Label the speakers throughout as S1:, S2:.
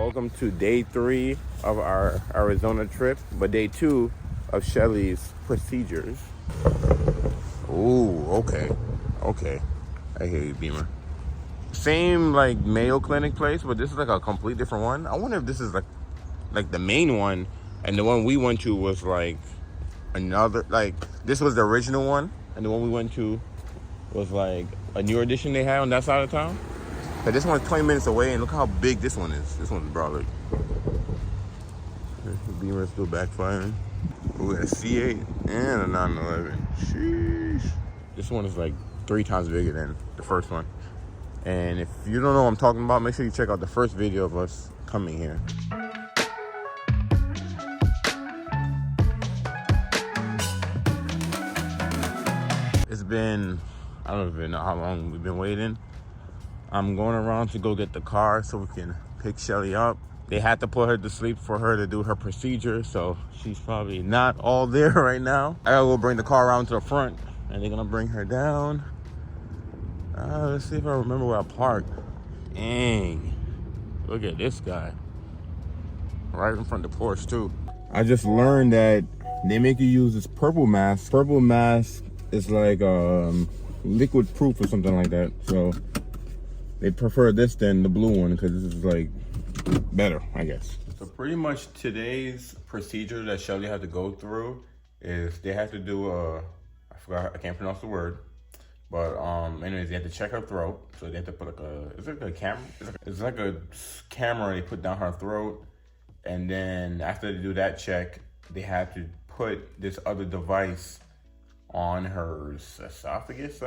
S1: Welcome to day 3 of our Arizona trip, but day 2 of Shelly's procedures. Ooh, okay. I hear you, Beamer. Same like Mayo Clinic place, but this is like a complete different one. I wonder if this is like the main one, and the one we went to was like another, like this was the original one, and the one we went to was like a new edition they had on that side of town. But this one's 20 minutes away, and look how big this one is. This one's broad. Beamer's still backfiring. We got a C8 and a 911. Sheesh. This one is like 3 times bigger than the first one. And if you don't know what I'm talking about, make sure you check out the first video of us coming here. It's been, I don't even know how long we've been waiting. I'm going around to go get the car so we can pick Shelly up. They had to put her to sleep for her to do her procedure, so she's probably not all there right now. I gotta go bring the car around to the front, and they're gonna bring her down. Let's see if I remember where I parked. Dang, look at this guy. Right in front of the Porsche too. I just learned that they make you use this purple mask. Purple mask is like liquid proof or something like that, so they prefer this than the blue one because this is like better, I guess. So pretty much today's procedure that Shelly had to go through is they have to do I can't pronounce the word, but anyways, they have to check her throat. So they have to put like a camera? It's like a camera they put down her throat, and then after they do that check, they have to put this other device on her esophagus.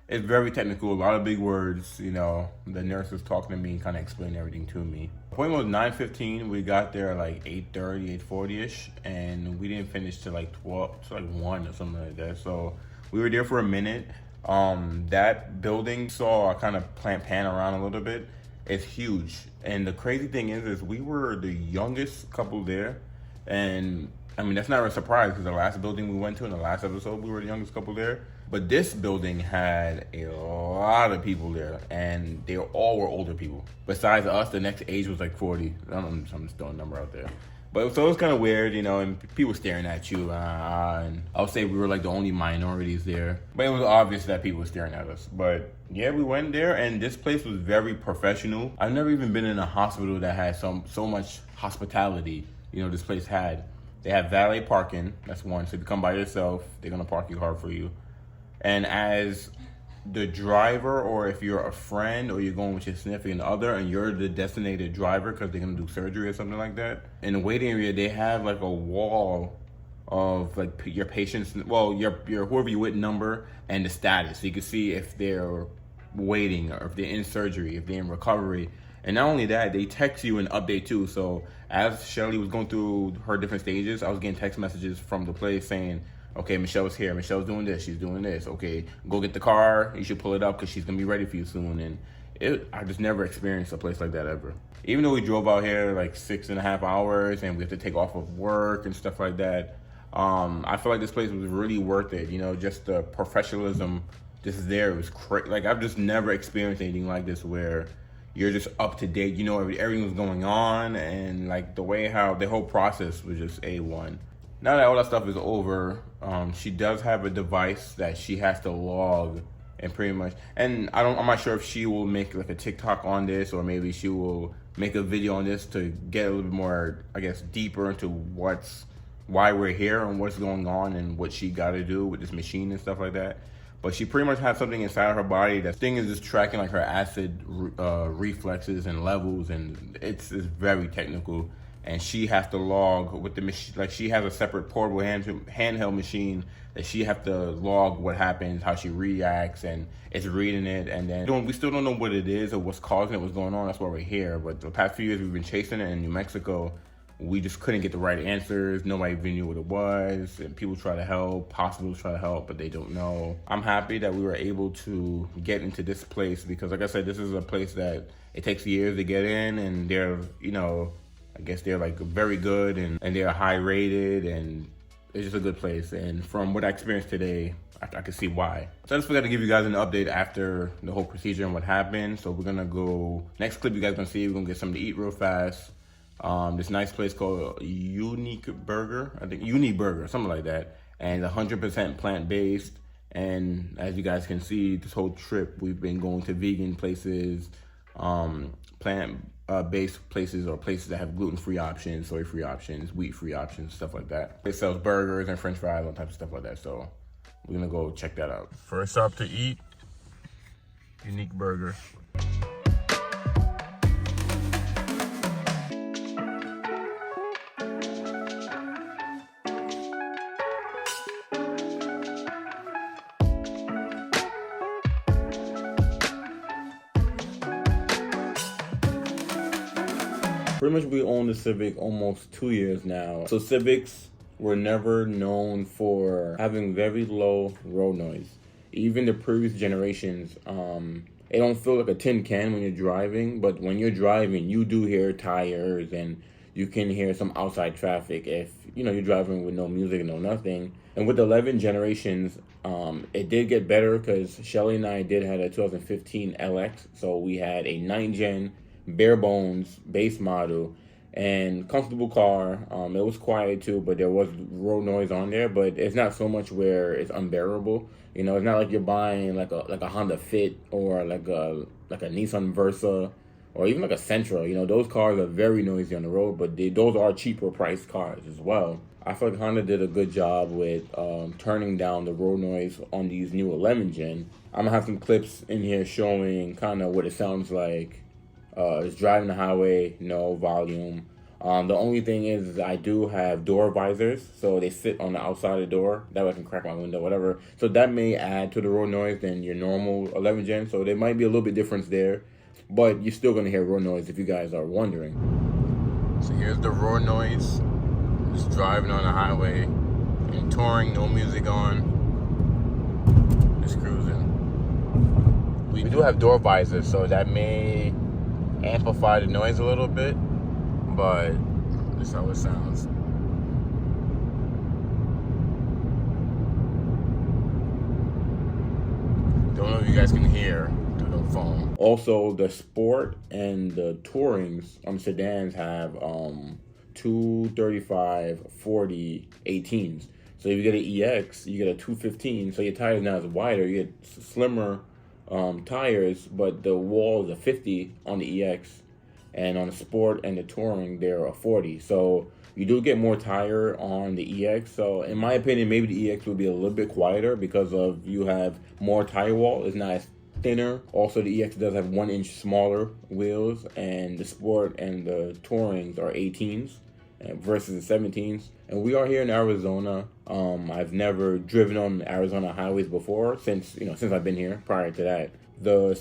S1: It's very technical, a lot of big words, you know. The nurse was talking to me and kind of explained everything to me. Appointment was 9:15. We got there like 8:30, 8:40-ish, and we didn't finish till like 12, to like 1 or something like that. So we were there for a minute. That building, saw I kind of pan around a little bit. It's huge. And the crazy thing is we were the youngest couple there. And I mean, that's not a surprise because the last building we went to in the last episode, we were the youngest couple there. But this building had a lot of people there, and they all were older people. Besides us, the next age was like 40. I'm just throwing a number out there. But so it was kind of weird, you know, and people staring at you. And I would say we were like the only minorities there. But it was obvious that people were staring at us. But yeah, we went there, and this place was very professional. I've never even been in a hospital that had so much hospitality, you know, this place had. They have valet parking, that's one. So if you come by yourself, they're gonna park your car for you. And as the driver, or if you're a friend or you're going with your significant other and you're the designated driver because they're gonna do surgery or something like that, in the waiting area, they have like a wall of like your patient's, well, your whoever you with number and the status. So you can see if they're waiting or if they're in surgery, if they're in recovery. And not only that, they text you an update too. So as Shelly was going through her different stages, I was getting text messages from the place saying, okay, Michelle's here. Michelle's doing this. She's doing this. Okay, go get the car. You should pull it up because she's going to be ready for you soon. And I just never experienced a place like that ever. Even though we drove out here like 6.5 hours and we have to take off of work and stuff like that, I feel like this place was really worth it. You know, just the professionalism just there. It was crazy. Like, I've just never experienced anything like this where you're just up to date. You know, everything was going on, and like the way how the whole process was just A1. Now that all that stuff is over, she does have a device that she has to log, and pretty much, and I'm not sure if she will make like a TikTok on this, or maybe she will make a video on this to get a little bit more, I guess, deeper into why we're here and what's going on and what she got to do with this machine and stuff like that. But she pretty much has something inside of her body. That thing is just tracking like her acid reflexes and levels, and it's very technical. And she has to log with the machine. Like, she has a separate portable handheld machine that she has to log what happens, how she reacts, and it's reading it. And then we still don't know what it is or what's causing it, what's going on. That's why we're here. But the past few years we've been chasing it in New Mexico. We just couldn't get the right answers. Nobody even knew what it was. And people try to help, hospitals try to help, but they don't know. I'm happy that we were able to get into this place because, like I said, this is a place that it takes years to get in, and they're, you know, I guess they're like very good and they're high rated, and it's just a good place. And from what I experienced today, I can see why. So I just forgot to give you guys an update after the whole procedure and what happened. So we're gonna go, next clip you guys gonna see, we're gonna get something to eat real fast. This nice place called Unique Burger, I think Unique Burger, something like that, and 100% plant-based. And as you guys can see, this whole trip we've been going to vegan places, plant-based places, or places that have gluten-free options, soy-free options, wheat-free options, stuff like that. It sells burgers and French fries, all types of stuff like that. So we're gonna go check that out. First up to eat, Unique Burger. Pretty much we own the Civic almost 2 years now. So Civics were never known for having very low road noise. Even the previous generations, it don't feel like a tin can when you're driving, but when you're driving, you do hear tires and you can hear some outside traffic if, you know, you're driving with no music, no nothing. And with the 11 generations, it did get better because Shelly and I did have a 2015 LX. So we had a 9th gen, bare bones base model and comfortable car. It was quiet too, but there was road noise on there, but it's not so much where it's unbearable. You know, it's not like you're buying like a Honda Fit or like a Nissan Versa or even like a Sentra. You know, those cars are very noisy on the road, but those are cheaper priced cars as well. I feel like Honda did a good job with turning down the road noise on these new 11 gen. I'm gonna have some clips in here showing kind of what it sounds like. It's driving the highway, no volume. The only thing is I do have door visors, so they sit on the outside of the door. That way I can crack my window, whatever. So that may add to the road noise than your normal 11 gen. So there might be a little bit difference there, but you're still gonna hear road noise if you guys are wondering. So here's the road noise. Just driving on the highway and touring, no music on. Just cruising. We do have door visors, so that may amplify the noise a little bit, but that's how it sounds. Don't know if you guys can hear through the phone. Also, the Sport and the Tourings sedans have 235, 40, 18s. So if you get an EX, you get a 215. So your tires now is wider. You get slimmer tires, but the wall is a 50 on the EX, and on the Sport and the Touring they're a 40. So you do get more tire on the EX. So in my opinion, maybe the EX will be a little bit quieter because of you have more tire wall. It's not as thinner. Also, the EX does have 1 inch smaller wheels, and the Sport and the Tourings are 18s versus the 17s. And we are here in Arizona. I've never driven on Arizona highways before since I've been here. Prior to that, the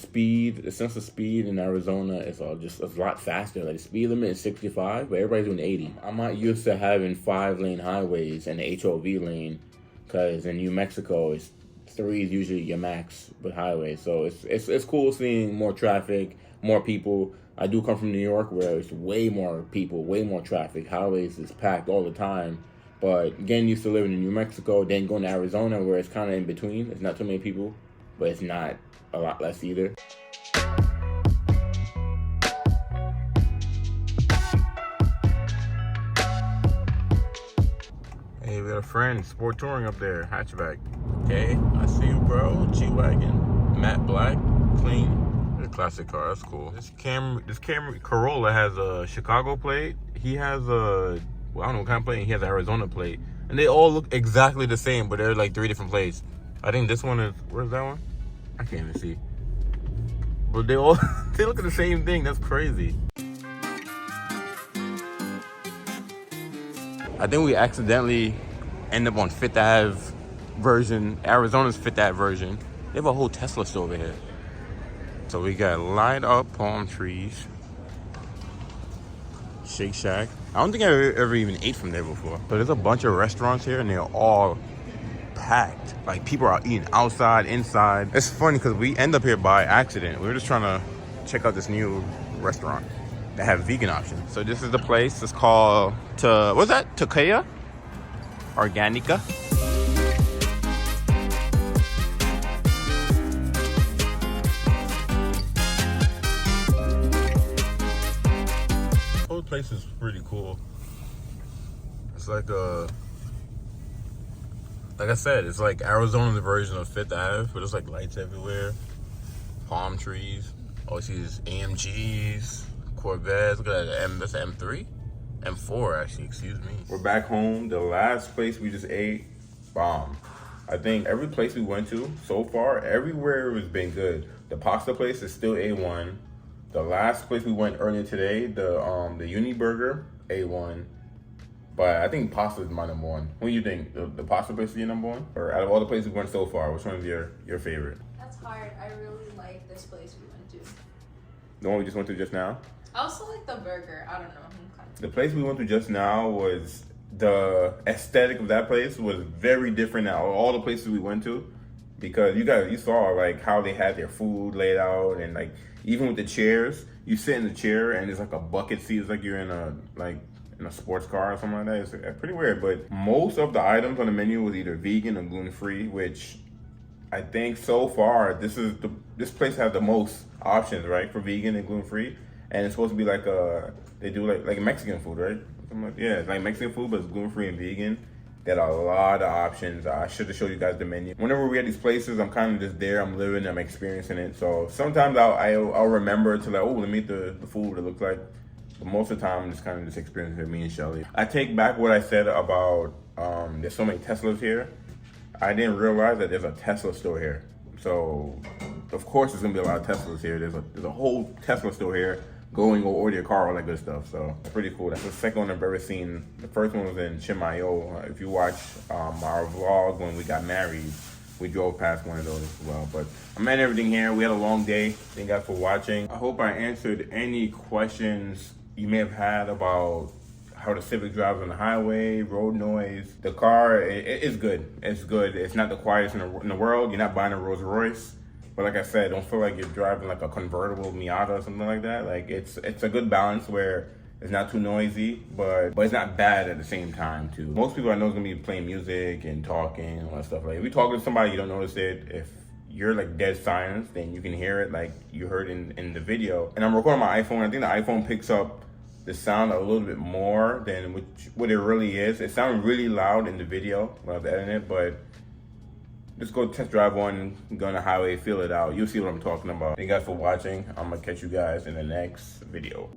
S1: sense of speed in Arizona is just a lot faster. Like the speed limit is 65, but everybody's doing 80. I'm not used to having 5-lane highways and the HOV lane, because in New Mexico, 3 is usually your max with highways. So it's cool seeing more traffic, more people. I do come from New York, where it's way more people, way more traffic. Highways is packed all the time. But getting used to living in New Mexico, then going to Arizona, where it's kind of in between. It's not too many people, but it's not a lot less either. Hey, we got a friend, Sport Touring up there, hatchback. Okay, I see you, bro. G-Wagon, matte black, clean. Classic car, that's cool. This Camry Corolla has a Chicago plate. He has a, well, I don't know what kind of plate. He has an Arizona plate, and they all look exactly the same, but they're like 3 different plates. I think this one is, where's that one? I can't even see. But they all they look at the same thing. That's crazy. I think we accidentally end up on Fifth Ave version, Arizona's Fifth Ave version. They have a whole Tesla store over here. So we got light up palm trees, Shake Shack. I don't think I ever even ate from there before. But there's a bunch of restaurants here, and they're all packed. Like, people are eating outside, inside. It's funny because we end up here by accident. We were just trying to check out this new restaurant that have vegan options. So this is the place. It's called what's that? Takaya Organica. whole place is pretty cool. It's like I said, it's like Arizona's version of Fifth Ave, but it's like lights everywhere, palm trees. All you see is AMGs, Corvettes. Look at that, that's an M3? M4, actually, excuse me. We're back home. The last place we just ate, bomb. I think every place we went to so far, everywhere has been good. The pasta place is still A1. The last place we went earlier today, the Uni Burger, A1. But I think pasta is my number one. What do you think? The pasta place is your number one? Or out of all the places we went so far, which one is your favorite?
S2: That's hard. I really like this place we went to.
S1: The one we just went to just now?
S2: I also like the burger. I don't know.
S1: The place we went to just now was, the aesthetic of that place was very different than all the places we went to, because you saw like how they had their food laid out, and like even with the chairs, you sit in the chair and it's like a bucket seat. It's like you're in a sports car or something like that. It's pretty weird, but most of the items on the menu was either vegan or gluten-free, which I think so far this place has the most options, right, for vegan and gluten-free, and it's supposed to be like they do like Mexican food, right? Yeah, it's like Mexican food, but it's gluten-free and vegan. They had a lot of options. I should have showed you guys the menu. Whenever we at these places, I'm kind of just there. I'm living, I'm experiencing it. So sometimes I'll remember to like, oh, let me eat the food, what it looks like. But most of the time, I'm just kind of just experiencing it, me and Shelly. I take back what I said about there's so many Teslas here. I didn't realize that there's a Tesla store here. So of course there's gonna be a lot of Teslas here. There's a whole Tesla store here. Go and go order your car, all that good stuff. So it's pretty cool. That's the second one I've ever seen. The first one was in Mayo. If you watch our vlog when we got married, we drove past one of those as well. But I'm at everything here. We had a long day. Thank you guys for watching. I hope I answered any questions you may have had about how the Civic drives on the highway, road noise. The car, it's good. It's good. It's not the quietest in the world. You're not buying a Rolls Royce. But like I said, don't feel like you're driving like a convertible Miata or something like that. Like it's a good balance where it's not too noisy, but it's not bad at the same time too. Most people I know is gonna be playing music and talking and all that stuff. Like if you talk to somebody, you don't notice it. If you're like dead silence, then you can hear it like you heard in the video. And I'm recording my iPhone. I think the iPhone picks up the sound a little bit more than what it really is. It sounded really loud in the video when I was editing it, but just go test drive one, go on the highway, feel it out. You'll see what I'm talking about. Thank you guys for watching. I'm gonna catch you guys in the next video.